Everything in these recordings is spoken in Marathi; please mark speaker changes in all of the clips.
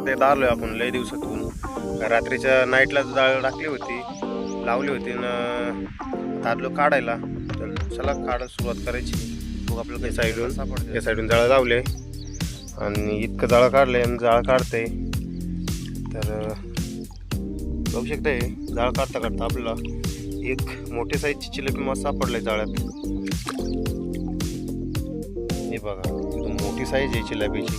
Speaker 1: ते दारलोय आपण लय दिवसातून. रात्रीच्या नाईटला जाळ टाकली होती, लावली होती ना दादलो काढायला. तर चला काढायला सुरुवात करायची. मग आपल्याला काही साईडून या साईडून जाळं लावले आणि इतकं जाळं काढलंय आणि जाळं काढतंय. तर बघू शकताय जाळं काढता काढता आपल्याला एक मोठे साईजची चिलपी मासा सापडलाय जाळ्यात. हे बघा एकदम मोठी साईज आहे चिलापीची.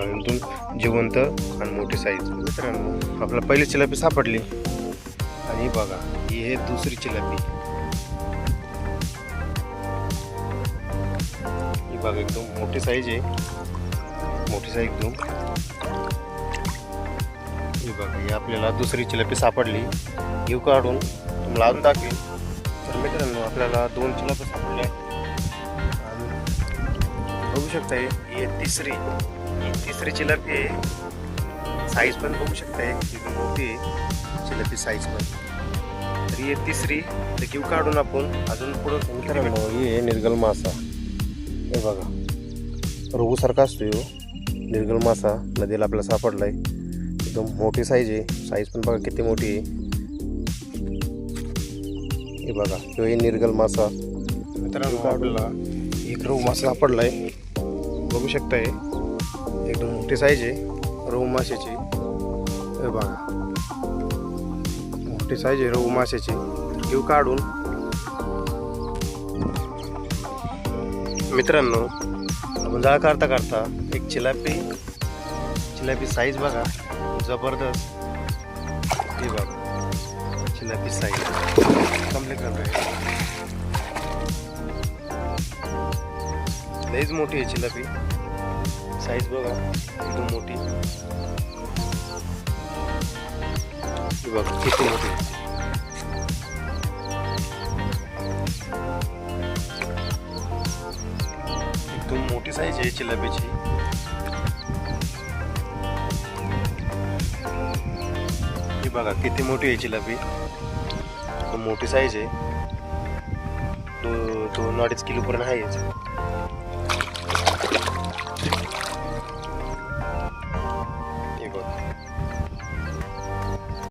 Speaker 1: एकदम जिवंत आणि मोठी साईज. मित्रांनो आपल्याला पहिली चिलापी सापडली आणि बघा ही आहे दुसरी चिलापी. ही बघा एकदम मोठी साईज आहे, मोठी साईज एकदम. ही बघा ही आपल्याला दुसरी चिलापी सापडली. घेऊ काढून तुम्हाला अजून दाखवेल. तर मित्रांनो आपल्याला 2 चिलापी सापडल्या आणि बघू शकता ही तिसरी चिलापी आहे. साईज पण बघू शकता एकदम मोठी आहे चिलापी साईज पण. तर ही तिसरी. तर घेऊ काढून आपण अजून पुढं. मित्रांनो ही आहे निर्गल मासा. हे बघा रोहूसारखा असतो ह्यो निर्गल मासा. नदीला आपल्याला सापडलाय. एकदम मोठी साईज आहे. साईज पण बघा किती मोठी आहे. हे बघा ह्यो आहे निर्गल मासा. मित्रांनो आपल्याला एक रोहू मासा सापडलाय. बघू शकताय एकदम मोठी साईज आहे रोहू माशाची. हे बघा मोठी साईज आहे रोहू माशाची. घेऊ काढून. मित्रांनो आपण जाळ काढता काढता एक चिलापी साईज बघा जबरदस्त. हे बघा चिलापी साईज कम्प्लीट करतोय. लईच मोठी आहे चिलापी साईज बघा एकदम मोठी. हे बघा किती मोठी. एकदम मोठी साईज आहे चिलापीची. ही बघा किती मोठी आहे चिलापी. मोठी साईज आहे. 2-2.5 किलो पर्यंत आहे. हे बघा